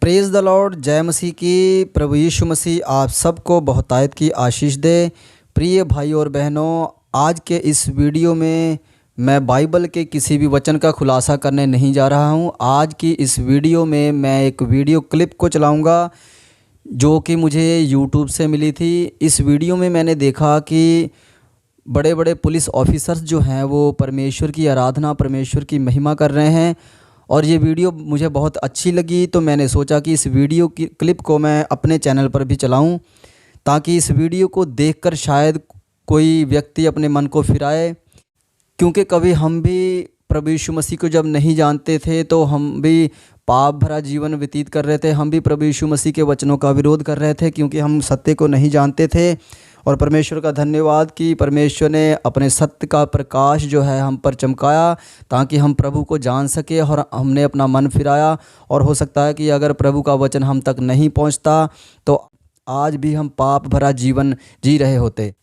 Praise the Lord. जय मसीह की। प्रभु यीशु मसीह आप सबको बहुतायत की आशीष दे। प्रिय भाई और बहनों, आज के इस वीडियो में मैं बाइबल के किसी भी वचन का खुलासा करने नहीं जा रहा हूं। आज की इस वीडियो में मैं एक वीडियो क्लिप को चलाऊंगा जो कि मुझे यूट्यूब से मिली थी। इस वीडियो में मैंने देखा कि बड़े बड़े पुलिस ऑफिसर्स जो हैं वो परमेश्वर की आराधना, परमेश्वर की महिमा कर रहे हैं और ये वीडियो मुझे बहुत अच्छी लगी, तो मैंने सोचा कि इस वीडियो की क्लिप को मैं अपने चैनल पर भी चलाऊं ताकि इस वीडियो को देखकर शायद कोई व्यक्ति अपने मन को फिराए। क्योंकि कभी हम भी प्रभु यीशु मसीह को जब नहीं जानते थे तो हम भी पाप भरा जीवन व्यतीत कर रहे थे। हम भी प्रभु यीशु मसीह के वचनों का विरोध कर रहे थे क्योंकि हम सत्य को नहीं जानते थे। और परमेश्वर का धन्यवाद कि परमेश्वर ने अपने सत्य का प्रकाश जो है हम पर चमकाया ताकि हम प्रभु को जान सके और हमने अपना मन फिराया। और हो सकता है कि अगर प्रभु का वचन हम तक नहीं पहुंचता तो आज भी हम पाप भरा जीवन जी रहे होते।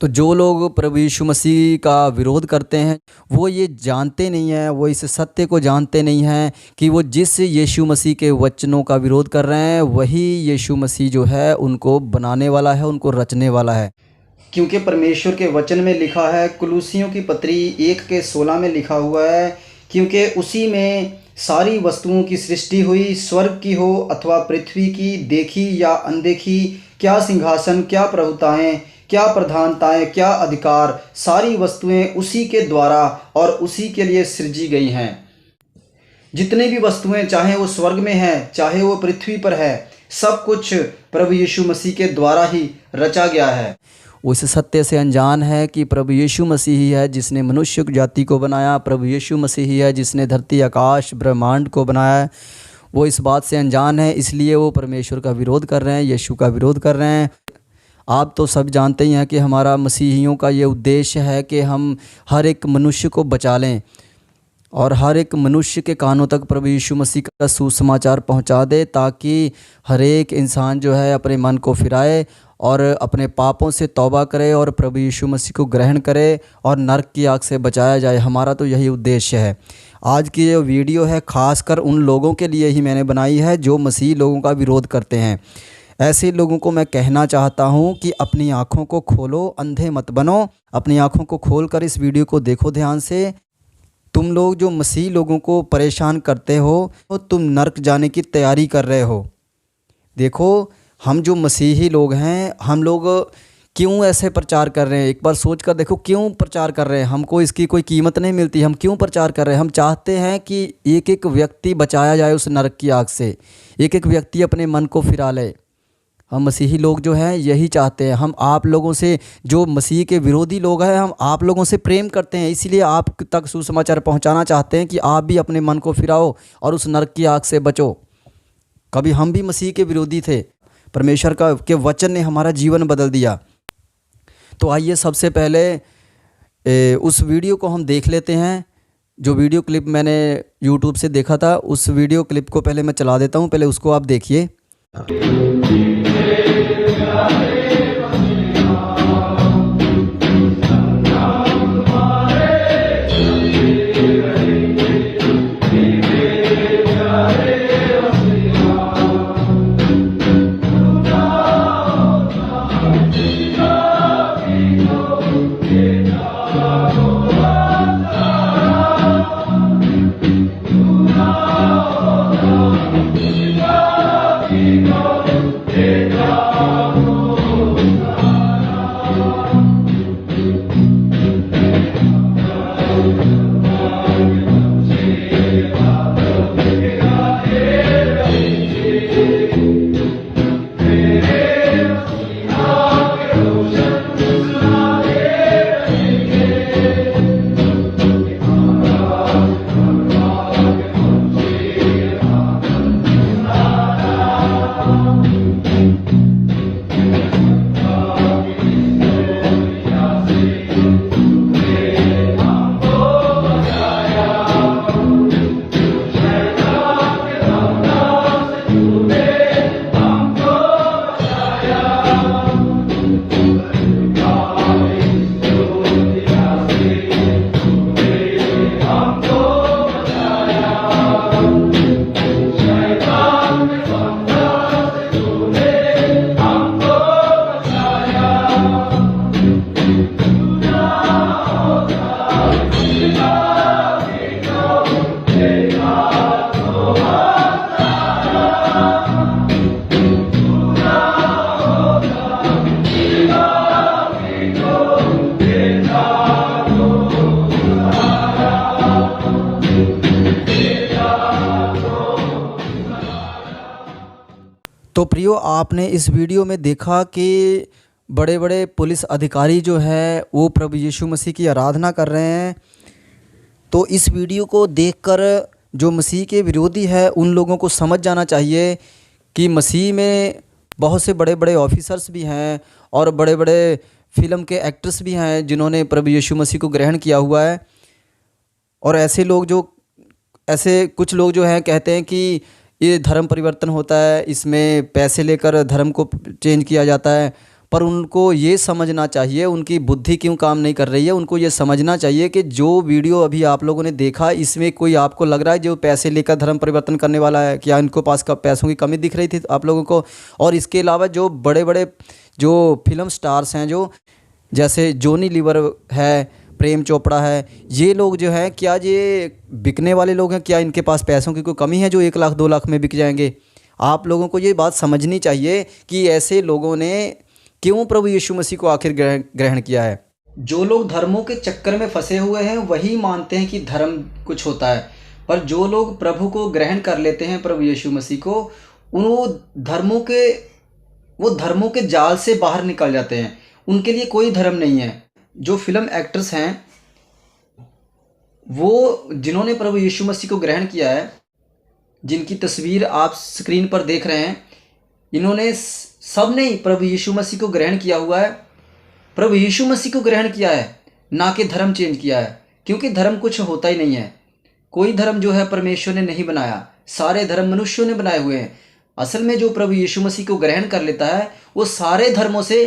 तो जो लोग प्रभु यीशु मसीह का विरोध करते हैं वो ये जानते नहीं हैं, वो इस सत्य को जानते नहीं हैं कि वो जिस यीशु मसीह के वचनों का विरोध कर रहे हैं वही यीशु मसीह जो है उनको बनाने वाला है, उनको रचने वाला है। क्योंकि परमेश्वर के वचन में लिखा है, कुलुसियों की पत्री 1:16 में लिखा हुआ है, क्योंकि उसी में सारी वस्तुओं की सृष्टि हुई, स्वर्ग की हो अथवा पृथ्वी की, देखी या अनदेखी, क्या सिंहासन, क्या प्रभुताएं, क्या प्रधानताएं, क्या अधिकार, सारी वस्तुएं उसी के द्वारा और उसी के लिए सृजी गई हैं। जितनी भी वस्तुएं, चाहे वो स्वर्ग में है चाहे वो पृथ्वी पर है, सब कुछ प्रभु यीशु मसीह के द्वारा ही रचा गया है। उस सत्य से अनजान है कि प्रभु यीशु मसीह ही है जिसने मनुष्य जाति को बनाया, प्रभु यीशु मसीह ही है जिसने धरती, आकाश, ब्रह्मांड को बनाया है। वो इस बात से अनजान है, इसलिए वो परमेश्वर का विरोध कर रहे हैं, यीशु का विरोध कर रहे हैं। आप तो सब जानते ही हैं कि हमारा मसीहियों का ये उद्देश्य है कि हम हर एक मनुष्य को बचा लें और हर एक मनुष्य के कानों तक प्रभु यीशु मसीह का सुसमाचार पहुंचा दे ताकि हर एक इंसान जो है अपने मन को फिराए और अपने पापों से तौबा करे और प्रभु यीशु मसीह को ग्रहण करे और नरक की आग से बचाया जाए। हमारा तो यही उद्देश्य है। आज की ये वीडियो है खासकर उन लोगों के लिए ही मैंने बनाई है जो मसीह लोगों का विरोध करते हैं। ऐसे लोगों को मैं कहना चाहता हूं कि अपनी आँखों को खोलो, अंधे मत बनो। अपनी आँखों को खोलकर इस वीडियो को देखो ध्यान से। तुम लोग जो मसीह लोगों को परेशान करते हो तो तुम नरक जाने की तैयारी कर रहे हो। देखो, हम जो मसीही लोग हैं, हम लोग क्यों ऐसे प्रचार कर रहे हैं, एक बार सोच कर देखो क्यों प्रचार कर रहे हैं। हमको इसकी कोई कीमत नहीं मिलती, हम क्यों प्रचार कर रहे हैं। हम चाहते हैं कि एक एक व्यक्ति बचाया जाए उस नरक की आग से, एक एक व्यक्ति अपने मन को फिरा ले। हम मसीही लोग जो हैं यही चाहते हैं। हम आप लोगों से, जो मसीह के विरोधी लोग हैं, हम आप लोगों से प्रेम करते हैं, इसलिए आप तक सुसमाचार पहुंचाना चाहते हैं कि आप भी अपने मन को फिराओ और उस नरक की आग से बचो। कभी हम भी मसीह के विरोधी थे, परमेश्वर के वचन ने हमारा जीवन बदल दिया। तो आइए सबसे पहले उस वीडियो को हम देख लेते हैं। जो वीडियो क्लिप मैंने यूट्यूब से देखा था उस वीडियो क्लिप को पहले मैं चला देता हूँ, पहले उसको आप देखिए। तो प्रियो, आपने इस वीडियो में देखा कि बड़े बड़े पुलिस अधिकारी जो है वो प्रभु यीशु मसीह की आराधना कर रहे हैं। तो इस वीडियो को देखकर जो मसीह के विरोधी है उन लोगों को समझ जाना चाहिए कि मसीह में बहुत से बड़े बड़े ऑफिसर्स भी हैं और बड़े बड़े फिल्म के एक्टर्स भी हैं जिन्होंने प्रभु यीशु मसीह को ग्रहण किया हुआ है। और ऐसे कुछ लोग जो हैं कहते हैं कि ये धर्म परिवर्तन होता है, इसमें पैसे लेकर धर्म को चेंज किया जाता है। पर उनको ये समझना चाहिए, उनकी बुद्धि क्यों काम नहीं कर रही है, उनको ये समझना चाहिए कि जो वीडियो अभी आप लोगों ने देखा इसमें कोई आपको लग रहा है जो पैसे लेकर धर्म परिवर्तन करने वाला है, क्या इनको पास का पैसों की कमी दिख रही थी आप लोगों को? और इसके अलावा जो बड़े बड़े जो फिल्म स्टार्स हैं, जो जैसे जॉनी लीवर है, प्रेम चोपड़ा है, ये लोग जो हैं क्या ये बिकने वाले लोग हैं? क्या इनके पास पैसों की कोई कमी है जो 1 लाख 2 लाख में बिक जाएंगे? आप लोगों को ये बात समझनी चाहिए कि ऐसे लोगों ने क्यों प्रभु यीशु मसीह को आखिर ग्रहण किया है। जो लोग धर्मों के चक्कर में फंसे हुए हैं वही मानते हैं कि धर्म कुछ होता है, पर जो लोग प्रभु को ग्रहण कर लेते हैं, प्रभु यीशु मसीह को, वो धर्मों के जाल से बाहर निकल जाते हैं। उनके लिए कोई धर्म नहीं है। जो फिल्म एक्टर्स हैं वो जिन्होंने प्रभु यीशु मसीह को ग्रहण किया है, जिनकी तस्वीर आप स्क्रीन पर देख रहे हैं, इन्होंने सब ने प्रभु यीशु मसीह को ग्रहण किया हुआ है। प्रभु यीशु मसीह को ग्रहण किया है, ना कि धर्म चेंज किया है, क्योंकि धर्म कुछ होता ही नहीं है। कोई धर्म जो है परमेश्वर ने नहीं बनाया, सारे धर्म मनुष्यों ने बनाए हुए हैं। असल में जो प्रभु यीशु मसीह को ग्रहण कर लेता है वो सारे धर्मों से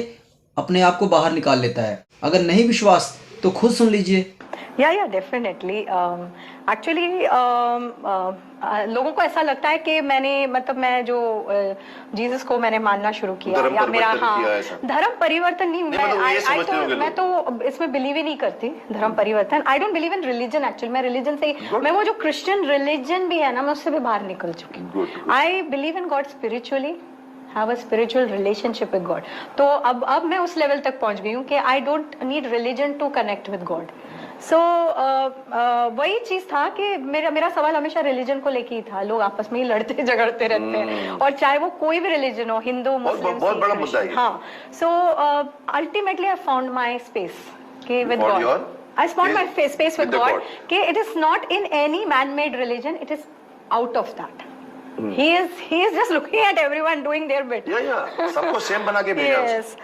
अपने आप को बाहर निकाल लेता है। अगर नहीं विश्वास तो खुद सुन लीजिए। या डेफिनेटली एक्चुअली लोगों को ऐसा लगता है कि मैं जो जीसस को मैंने मानना शुरू किया या मेरा धर्म परिवर्तन नहीं। मैं तो इसमें बिलीव ही नहीं करती धर्म परिवर्तन। I don't believe in religion. Actually मैं रिलीजन से मैं वो जो क्रिश्चियन रिलीजन भी है ना, मैं उससे भी बाहर निकल चुकी हूँ। I believe in God spiritually, have a spiritual relationship with God. तो अब मैं उस लेवल तक पहुंच गई हूँ कि I don't need religion to connect with God. So वही चीज था कि मेरा सवाल हमेशा रिलीजन को लेके ही था। लोग आपस में ही लड़ते झगड़ते रहते हैं, और चाहे वो कोई भी रिलीजन हो, हिंदू मुस्लिम, बहुत बड़ा मुद्दा है। हाँ, so ultimately I found my space के with God. I found my space with God कि it is not in any man made religion, it is out of that. He is just looking at everyone doing their bit. सबको same बना के भेजा। Yes.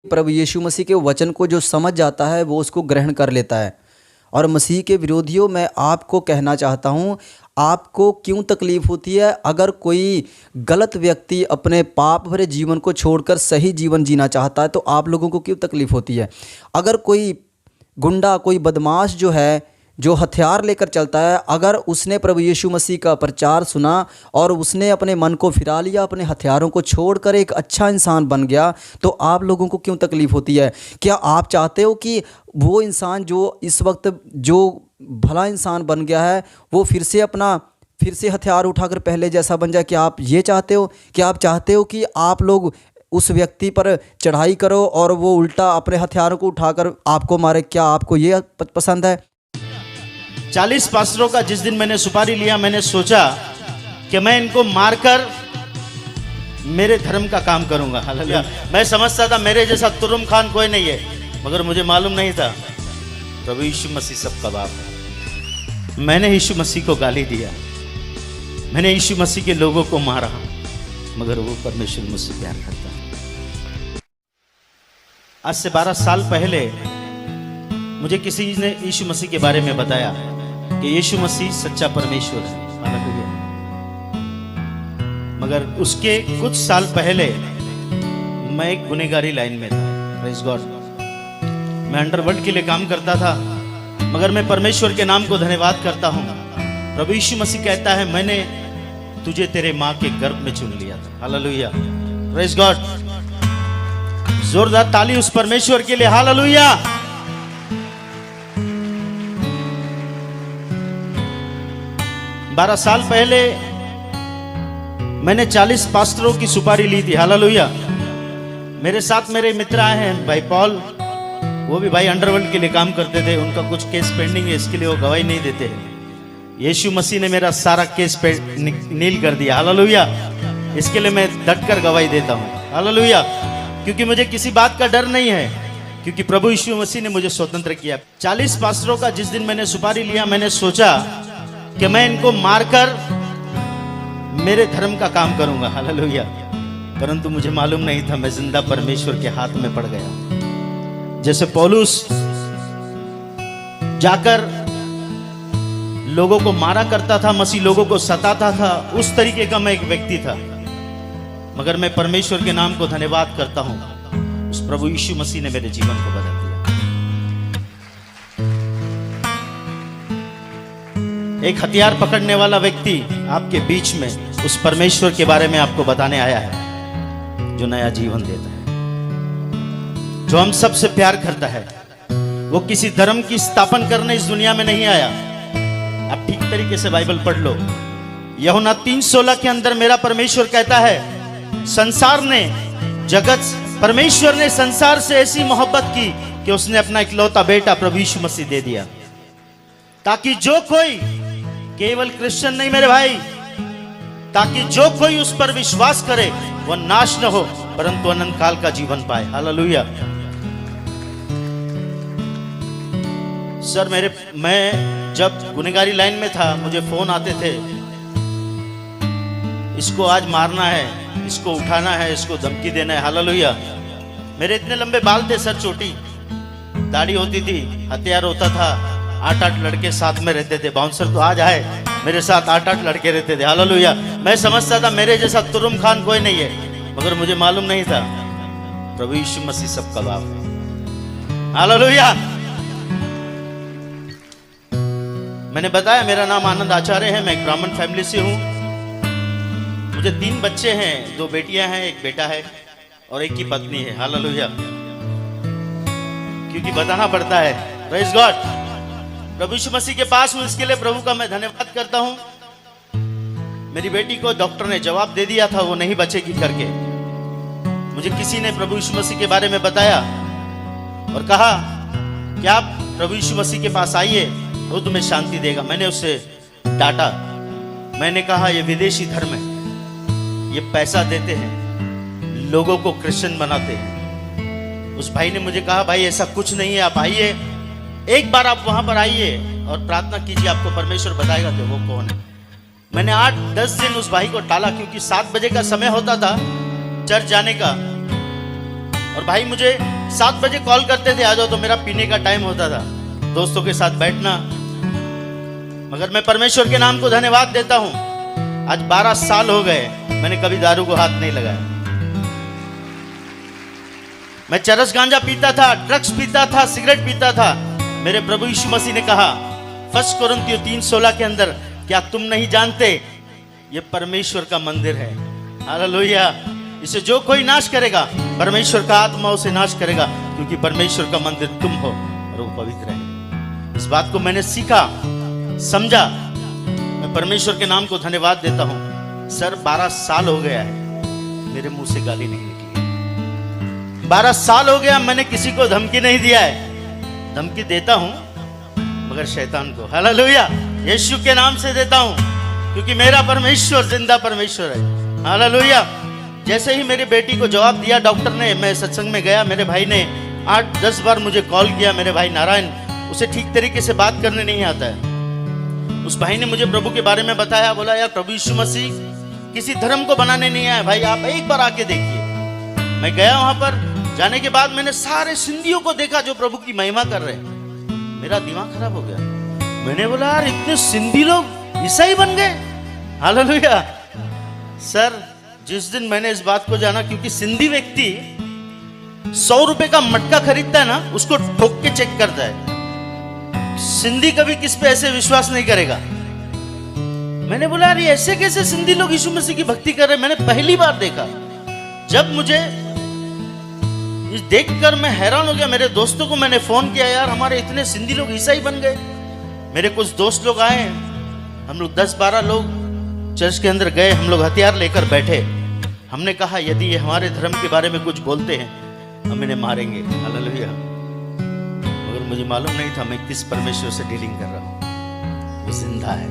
प्रभु यीशु मसीह के वचन को जो समझ जाता है वो उसको ग्रहण कर लेता है। और मसीह के विरोधियों, मैं आपको कहना चाहता हूँ, आपको क्यों तकलीफ़ होती है अगर कोई गलत व्यक्ति अपने पाप भरे जीवन को छोड़कर सही जीवन जीना चाहता है? तो आप लोगों को क्यों तकलीफ़ होती है? अगर कोई गुंडा, कोई बदमाश जो है, जो हथियार लेकर चलता है, अगर उसने प्रभु यीशु मसीह का प्रचार सुना और उसने अपने मन को फिरा लिया, अपने हथियारों को छोड़कर एक अच्छा इंसान बन गया, तो आप लोगों को क्यों तकलीफ़ होती है? क्या आप चाहते हो कि वो इंसान जो इस वक्त जो भला इंसान बन गया है वो फिर से हथियार उठाकर पहले जैसा बन जाए? क्या आप ये चाहते हो? क्या आप चाहते हो कि आप लोग उस व्यक्ति पर चढ़ाई करो और वो उल्टा अपने हथियारों को उठाकर आपको मारे? क्या आपको ये पसंद है? 40 पास्टरों का जिस दिन मैंने सुपारी लिया, मैंने सोचा कि मैं इनको मारकर मेरे धर्म का काम करूंगा। हालेलुया। मैं समझता था मेरे जैसा तुरुम खान कोई नहीं है, मगर मुझे मालूम नहीं था प्रभु यीशु मसीह सबका बाप है। मैंने यीशु मसीह को गाली दिया, मैंने यीशु मसीह के लोगों को मारा, मगर वो परमेश्वर मुझसे प्यार करता है। आज से 12 साल पहले मुझे किसी ने यीशु मसीह के बारे में बताया कि यीशु मसीह सच्चा परमेश्वर है। हालेलुया। मगर उसके कुछ साल पहले मैं एक गुनहगारी लाइन में था। Praise God. मैं अंडरवर्ल्ड के लिए काम करता था, मगर मैं परमेश्वर के नाम को धन्यवाद करता हूँ। प्रभु यीशु मसीह कहता है, मैंने तुझे तेरे माँ के गर्भ में चुन लिया था। हालेलुया। Praise God. जोरदार ताली उस परमेश्वर के लिए। हालेलुया। 12 साल पहले मैंने 40 पास्टरों की सुपारी ली थी। हालेलुया। मेरे साथ मेरे मित्र आए हैं, भाई पॉल, वो भी भाई अंडरवर्ल्ड के लिए काम करते थे। उनका कुछ केस पेंडिंग है, इसके लिए वो गवाही नहीं देते हैं। यीशु मसीह ने मेरा सारा केस नील कर दिया। हालेलुया। इसके लिए मैं डटकर गवाही देता हूँ, हालेलुया। क्योंकि मुझे किसी बात का डर नहीं है, क्योंकि प्रभु यीशु मसीह ने मुझे स्वतंत्र किया। 40 पास्टरों का जिस दिन मैंने सुपारी लिया, मैंने सोचा कि मैं इनको मारकर मेरे धर्म का काम करूंगा, हालेलुया। परंतु मुझे मालूम नहीं था मैं जिंदा परमेश्वर के हाथ में पड़ गया। जैसे पौलुस जाकर लोगों को मारा करता था, मसीह लोगों को सताता था, उस तरीके का मैं एक व्यक्ति था। मगर मैं परमेश्वर के नाम को धन्यवाद करता हूं, उस प्रभु यीशु मसीह ने मेरे जीवन को बदल दिया। एक हथियार पकड़ने वाला व्यक्ति आपके बीच में उस परमेश्वर के बारे में आपको बताने आया है, जो नया जीवन देता है, जो हम सबसे प्यार करता है। वो किसी धर्म की स्थापना करने इस दुनिया में नहीं आया। आप ठीक तरीके से बाइबल पढ़ लो। यूहन्ना 3:16 के अंदर मेरा परमेश्वर कहता है, परमेश्वर ने संसार से ऐसी मोहब्बत की कि उसने अपना इकलौता बेटा प्रभु यीशु मसीह दे दिया, ताकि जो कोई, केवल क्रिश्चियन नहीं मेरे भाई, ताकि जो कोई उस पर विश्वास करे वह नाश न हो परंतु अनंत काल का जीवन पाए, हालेलुया। सर मैं जब गुनहगारी लाइन में था, मुझे फोन आते थे, इसको आज मारना है, इसको उठाना है, इसको धमकी देना है, हालेलुया। मेरे इतने लंबे बाल थे, सर छोटी, दाढ़ी होती थी, हथियार होता था, 8-8 लड़के साथ में रहते थे। बाउंसर तो आज आए, मेरे साथ 8-8 लड़के रहते थे, हालेलुया। मैं समझता था मेरे जैसा तुरुम खान कोई नहीं है, मगर मुझे मालूम नहीं था प्रभु यीशु मसीह सबका बाप है, हालेलुया। मैंने बताया मेरा नाम आनंद आचार्य है, मैं एक ब्राह्मण फैमिली से हूं। मुझे 3 बच्चे हैं, 2 बेटियां हैं, 1 बेटा है और 1 की पत्नी है, हालेलुया। क्योंकि बताना पड़ता है, प्रेज गॉड। प्रभु यीशु मसीह के पास हूं, इसके लिए प्रभु का मैं धन्यवाद करता हूं। मेरी बेटी को डॉक्टर ने जवाब दे दिया था वो नहीं बचेगी करके। मुझे किसी ने प्रभु यीशु मसीह के बारे में बताया और कहा कि आप प्रभु यीशु मसीह के पास आइए, वो तुम्हें शांति देगा। मैंने उससे डांटा, मैंने कहा ये विदेशी धर्म है, ये पैसा देते हैं, लोगों को क्रिश्चियन बनाते हैं। उस भाई ने मुझे कहा भाई ऐसा कुछ नहीं है, आप आइए, एक बार आप वहां पर आइए और प्रार्थना कीजिए, आपको परमेश्वर बताएगा कि वो कौन है। मैंने 8-10 दिन उस भाई को टाला, क्योंकि 7 बजे का समय होता था चर्च जाने का, और भाई मुझे 7 बजे कॉल करते थे आ जाओ, तो मेरा पीने का टाइम होता था, दोस्तों के साथ बैठना। मगर मैं परमेश्वर के नाम को धन्यवाद देता हूं, आज 12 साल हो गए, मैंने कभी दारू को हाथ नहीं लगाया। मैं चरस गांजा पीता था, ड्रग्स पीता था, सिगरेट पीता था। मेरे प्रभु यीशु मसीह ने कहा 1 कोरिन्थियों 3:16 के अंदर, क्या तुम नहीं जानते ये परमेश्वर का मंदिर है, हालेलुया। इसे जो कोई नाश करेगा, परमेश्वर का आत्मा उसे नाश करेगा, क्योंकि परमेश्वर का मंदिर तुम हो और वो पवित्र है। इस बात को मैंने सीखा, समझा। मैं परमेश्वर के नाम को धन्यवाद देता हूं। सर 12 साल हो गया है, मेरे मुंह से गाली नहीं निकली। 12 साल हो गया, मैंने किसी को धमकी नहीं दिया है। धमकी देता हूं मगर शैतान को, हालेलुया, यीशु के नाम से देता हूं, क्योंकि मेरा परमेश्वर जिंदा परमेश्वर है, हालेलुया। जैसे ही मेरी बेटी को जवाब दिया डॉक्टर ने, मैं सत्संग में गया, मेरे भाई ने 8-10 बार मुझे कॉल किया। मेरे भाई नारायण, उसे ठीक तरीके से बात करने नहीं आता है। उस भाई ने मुझे प्रभु के बारे में बताया, बोला यार प्रभु यीशु मसीह किसी धर्म को बनाने नहीं आया भाई, आप एक बार आके देखिए। मैं गया वहां पर, जाने के बाद मैंने सारे सिंधियों को देखा जो प्रभु की महिमा कर रहे हैं। मेरा दिमाग खराब हो गया। मैंने बोला यार इतने सिंधी लोग ईसाई बन गए, हालेलुया। सर जिस दिन मैंने इस बात को जाना, क्योंकि सिंधी व्यक्ति 100 रुपए का मटका खरीदता है ना, उसको ठोक के चेक करता है। सिंधी कभी किस पे ऐसे विश्वास नहीं करेगा। मैंने बोला यार ऐसे कैसे सिंधी लोग यीशु मसीह की भक्ति कर रहे हैं, मैंने पहली बार देखा। जब मुझे देखकर मैं हैरान हो गया। मेरे दोस्तों को मैंने फोन किया, यार हमारे इतने सिंधी लोग ईसाई बन गए। मेरे कुछ दोस्त लोग आए, हम लोग 10-12 लोग चर्च के अंदर गए, हम लोग हथियार लेकर बैठे। हमने कहा यदि ये हमारे धर्म के बारे में कुछ बोलते हैं हम इन्हें मारेंगे, हालेलुया। मगर मुझे मालूम नहीं था मैं किस परमेश्वर से डीलिंग कर रहा हूं। वो जिंदा है,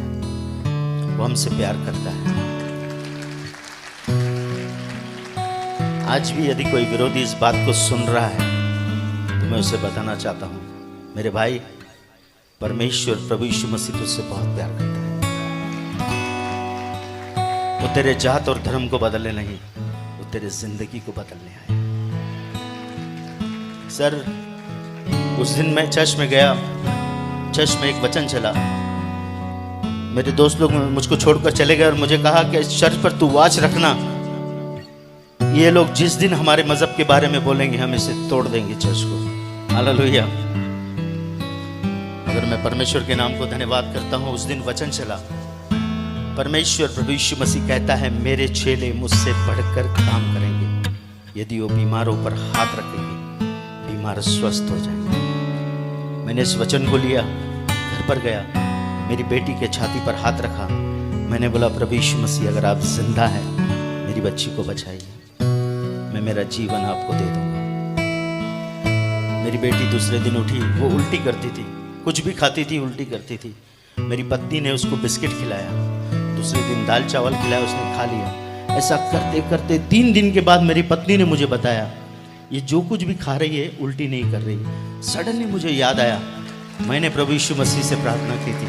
वो हमसे प्यार करता है। आज भी यदि कोई विरोधी इस बात को सुन रहा है तो मैं उसे बताना चाहता हूँ, मेरे भाई, परमेश्वर प्रभु यीशु मसीह तुझसे बहुत प्यार करता है। वो तेरे जात और धर्म को बदलने नहीं, वो तेरे जिंदगी को बदलने आए। सर, उस दिन मैं चर्च में गया, चर्च में एक वचन चला, मेरे दोस्त लोग मुझको छोड़कर चले गए और मुझे कहा कि इस चर्च पर तू वाच रखना, ये लोग जिस दिन हमारे मजहब के बारे में बोलेंगे हम इसे तोड़ देंगे चर्च को। हालेलुया। अगर मैं परमेश्वर के नाम को धन्यवाद करता हूं, उस दिन वचन चला, परमेश्वर प्रभु यीशु मसीह कहता है मेरे चेले मुझसे बढ़कर काम करेंगे, यदि वो बीमारों पर हाथ रखेंगे बीमार स्वस्थ हो जाएंगे। मैंने इस वचन को लिया, घर पर गया, मेरी बेटी के छाती पर हाथ रखा, मैंने बोला प्रभु यीशु मसीह अगर आप जिंदा हैं मेरी बच्ची को बचाइए, मैं मेरा जीवन आपको दे दूंगा। मेरी बेटी दूसरे दिन उठी, वो उल्टी करती थी, कुछ भी खाती थी उल्टी करती थी। मेरी पत्नी ने उसको बिस्किट खिलाया, दूसरे दिन दाल चावल खिलाया, उसने खा लिया। ऐसा करते करते 3 दिन के बाद मेरी पत्नी ने मुझे बताया ये जो कुछ भी खा रही है उल्टी नहीं कर रही। सडनली मुझे याद आया मैंने प्रभु यीशु मसीह से प्रार्थना की थी,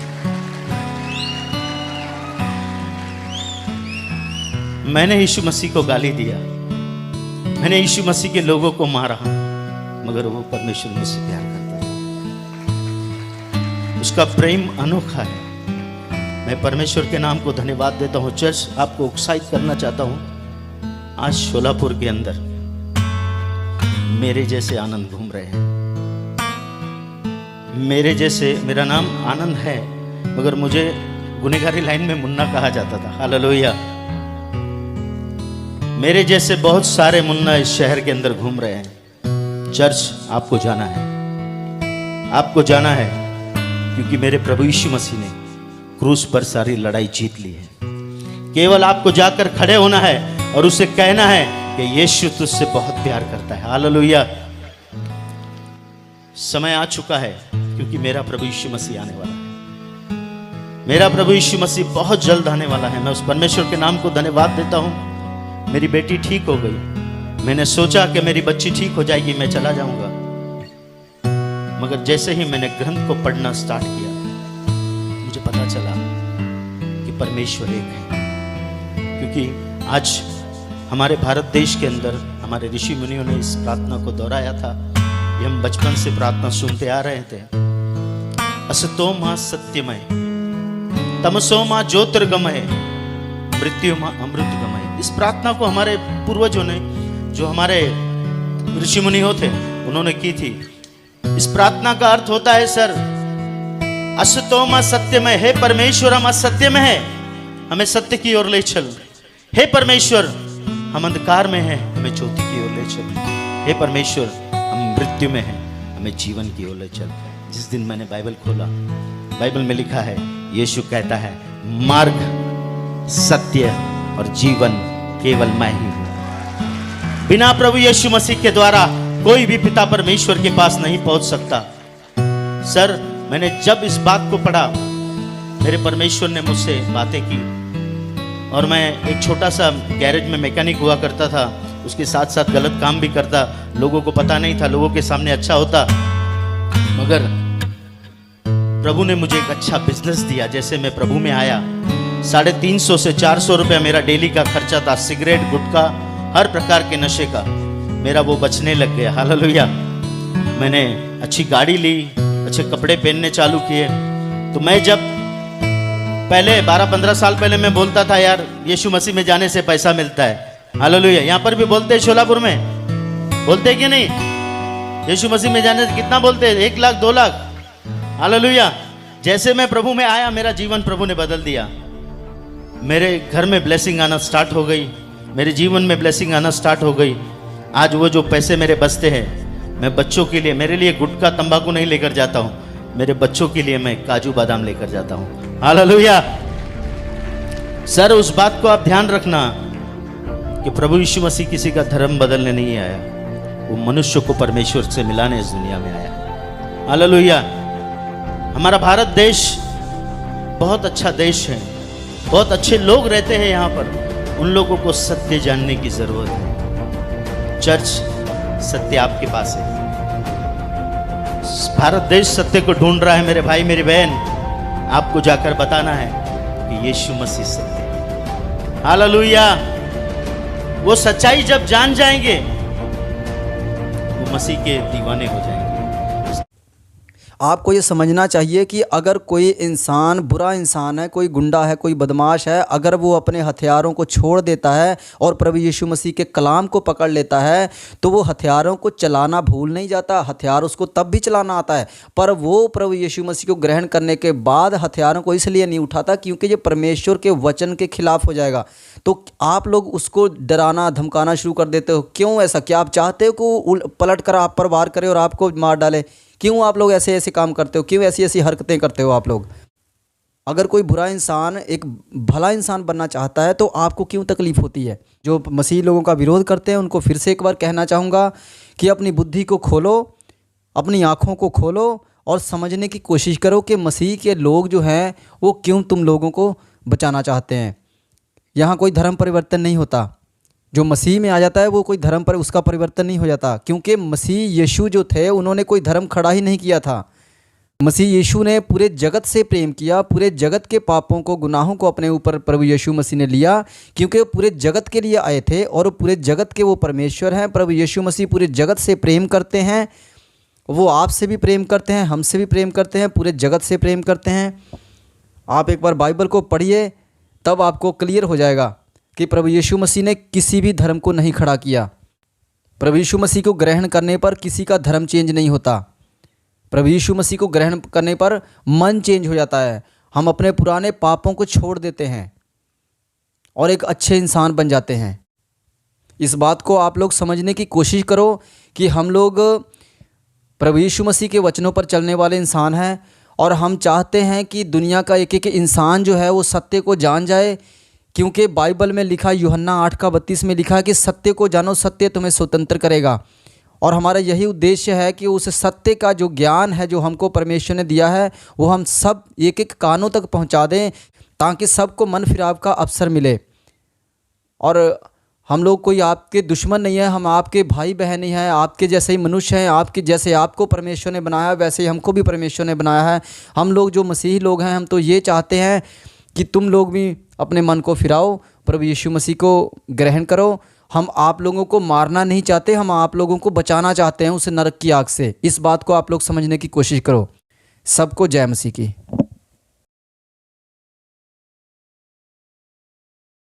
मैंने यीशु मसीह को गाली दिया, मैंने यीशु मसीह के लोगों को मारा, मगर वो परमेश्वर मुझसे प्यार करता था। उसका प्रेम अनोखा है। मैं परमेश्वर के नाम को धन्यवाद देता हूँ। चर्च, आपको उत्साहित करना चाहता हूँ, आज शोलापुर के अंदर मेरे जैसे आनंद घूम रहे हैं। मेरे जैसे, मेरा नाम आनंद है मगर मुझे गुनहगारी लाइन में मुन्ना कहा जाता था। हालेलुया। मेरे जैसे बहुत सारे मुन्ना इस शहर के अंदर घूम रहे हैं। चर्च, आपको जाना है, आपको जाना है, क्योंकि मेरे प्रभु यीशु मसीह ने क्रूस पर सारी लड़ाई जीत ली है। केवल आपको जाकर खड़े होना है और उसे कहना है कि यीशु तुझसे बहुत प्यार करता है। हालेलुया। समय आ चुका है क्योंकि मेरा प्रभु यीशु मसीह आने वाला है। मेरा प्रभु यीशु मसीह बहुत जल्द आने वाला है। मैं उस परमेश्वर के नाम को धन्यवाद देता हूं। मेरी बेटी ठीक हो गई। मैंने सोचा कि मेरी बच्ची ठीक हो जाएगी, मैं चला जाऊंगा, मगर जैसे ही मैंने ग्रंथ को पढ़ना स्टार्ट किया मुझे पता चला कि परमेश्वर एक है। क्योंकि आज हमारे भारत देश के अंदर हमारे ऋषि मुनियों ने इस प्रार्थना को दोहराया था। ये हम बचपन से प्रार्थना सुनते आ रहे थे। असतो मां सत्यमय, तमसो मां ज्योतिर्गमय, मृत्यु मां अमृतगमय। इस प्रार्थना को हमारे पूर्वजों ने, जो हमारे ऋषि मुनि थे, उन्होंने की थी। इस प्रार्थना का अर्थ होता है सर, असतो मां सत्यमय, हे परमेश्वर हम असत्य में है, हमें सत्य की ओर ले चल। हे परमेश्वर हम अंधकार में हैं, हमें ज्योति की ओर ले चल। हे परमेश्वर हम मृत्यु में हैं, हमें जीवन की ओर ले चल। जिस दिन मैंने बाइबल खोला, बाइबल में लिखा है, यीशु कहता है मार्ग, सत्य और जीवन केवल मैं ही हूं। बिना प्रभु यीशु मसीह के द्वारा कोई भी पिता परमेश्वर के पास नहीं पहुंच सकता। सर, मैंने जब इस बात को पढ़ा, मेरे परमेश्वर ने मुझसे बातें की। और मैं एक छोटा सा गैरेज में मैकेनिक हुआ करता था, उसके साथ साथ गलत काम भी करता। लोगों को पता नहीं था, लोगों के सामने अच्छा होता, मगर प्रभु ने मुझे एक अच्छा बिजनेस दिया। जैसे मैं प्रभु में आया, 350 से 400 रुपया मेरा डेली का खर्चा था। सिगरेट, गुटखा, हर प्रकार के नशे का मेरा वो बचने लग गया। हालेलुया। मैंने अच्छी गाड़ी ली, अच्छे कपड़े पहनने चालू किए। तो मैं जब पहले 12-15 साल पहले मैं बोलता था, यार यीशु मसीह में जाने से पैसा मिलता है। हालेलुया। यहाँ पर भी बोलते हैं, शोलापुर में बोलते हैं कि नहीं? यीशु मसीह में जाने से कितना बोलते हैं? 1 लाख 2 लाख। हालेलुया। जैसे मैं प्रभु में आया, मेरा जीवन प्रभु ने बदल दिया। मेरे घर में ब्लेसिंग आना स्टार्ट हो गई, मेरे जीवन में ब्लेसिंग आना स्टार्ट हो गई। आज वो जो पैसे मेरे बचते हैं, मैं बच्चों के लिए, मेरे लिए गुटखा तंबाकू नहीं लेकर जाता हूँ, मेरे बच्चों के लिए मैं काजू बादाम लेकर जाता हूँ। हालेलुया। सर, उस बात को आप ध्यान रखना कि प्रभु यीशु मसीह किसी का धर्म बदलने नहीं आया, वो मनुष्य को परमेश्वर से मिलाने इस दुनिया में आया। हालेलुया। हमारा भारत देश बहुत अच्छा देश है, बहुत अच्छे लोग रहते हैं यहाँ पर। उन लोगों को सत्य जानने की जरूरत है। चर्च सत्य आपके पास है। भारत देश सत्य को ढूंढ रहा है मेरे भाई मेरी बहन। आपको जाकर बताना है कि यीशु मसीह सत्य है। हालेलुया। वो सच्चाई जब जान जाएंगे वो मसीह के दीवाने हो जाएंगे। आपको ये समझना चाहिए कि अगर कोई इंसान बुरा इंसान है, कोई गुंडा है, कोई बदमाश है, अगर वो अपने हथियारों को छोड़ देता है और प्रभु यीशु मसीह के कलाम को पकड़ लेता है तो वो हथियारों को चलाना भूल नहीं जाता। हथियार उसको तब भी चलाना आता है, पर वो प्रभु यीशु मसीह को ग्रहण करने के बाद हथियारों को इसलिए नहीं उठाता क्योंकि ये परमेश्वर के वचन के खिलाफ हो जाएगा। तो आप लोग उसको डराना धमकाना शुरू कर देते हो। क्यों ऐसा? क्या आप चाहते हो कि पलट कर आप पर वार करे और आपको मार डाले? क्यों आप लोग ऐसे ऐसे काम करते हो? क्यों ऐसी ऐसी हरकतें करते हो आप लोग? अगर कोई बुरा इंसान एक भला इंसान बनना चाहता है तो आपको क्यों तकलीफ़ होती है? जो मसीह लोगों का विरोध करते हैं उनको फिर से एक बार कहना चाहूँगा कि अपनी बुद्धि को खोलो, अपनी आँखों को खोलो और समझने की कोशिश करो कि मसीह के लोग जो हैं वो क्यों तुम लोगों को बचाना चाहते हैं। यहाँ कोई धर्म परिवर्तन नहीं होता। जो मसीह में आ जाता है वो कोई धर्म पर उसका परिवर्तन नहीं हो जाता, क्योंकि मसीह यीशु जो थे उन्होंने कोई धर्म खड़ा ही नहीं किया था। मसीह यीशु ने पूरे जगत से प्रेम किया, पूरे जगत के पापों को गुनाहों को अपने ऊपर प्रभु यीशु मसीह ने लिया, क्योंकि वो पूरे जगत के लिए आए थे और पूरे जगत के वो परमेश्वर हैं। प्रभु यीशु मसीह पूरे जगत से प्रेम करते हैं। वो आपसे भी प्रेम करते हैं, हमसे भी प्रेम करते हैं, पूरे जगत से प्रेम करते हैं। आप एक बार बाइबल को पढ़िए, तब आपको क्लियर हो जाएगा कि प्रभु यीशु मसीह ने किसी भी धर्म को नहीं खड़ा किया। प्रभु यीशु मसीह को ग्रहण करने पर किसी का धर्म चेंज नहीं होता। प्रभु यीशु मसीह को ग्रहण करने पर मन चेंज हो जाता है। हम अपने पुराने पापों को छोड़ देते हैं और एक अच्छे इंसान बन जाते हैं। इस बात को आप लोग समझने की कोशिश करो कि हम लोग प्रभु यीशु मसीह के वचनों पर चलने वाले इंसान हैं और हम चाहते हैं कि दुनिया का एक एक इंसान जो है वो सत्य को जान जाए, क्योंकि बाइबल में लिखा, यूहन्ना 8:32 में लिखा है कि सत्य को जानो, सत्य तुम्हें स्वतंत्र करेगा। और हमारा यही उद्देश्य है कि उस सत्य का जो ज्ञान है जो हमको परमेश्वर ने दिया है वो हम सब एक एक कानों तक पहुंचा दें, ताकि सबको मन फिराव का अवसर मिले। और हम लोग कोई आपके दुश्मन नहीं है, हम आपके भाई बहन ही हैं, आपके जैसे ही मनुष्य हैं। आपके जैसे आपको परमेश्वर ने बनाया वैसे ही हमको भी परमेश्वर ने बनाया है। हम लोग जो मसीही लोग हैं, हम तो ये चाहते हैं कि तुम लोग भी अपने मन को फिराओ, प्रभु यीशु मसीह को ग्रहण करो। हम आप लोगों को मारना नहीं चाहते, हम आप लोगों को बचाना चाहते हैं उस नरक की आग से। इस बात को आप लोग समझने की कोशिश करो। सबको जय मसीह की।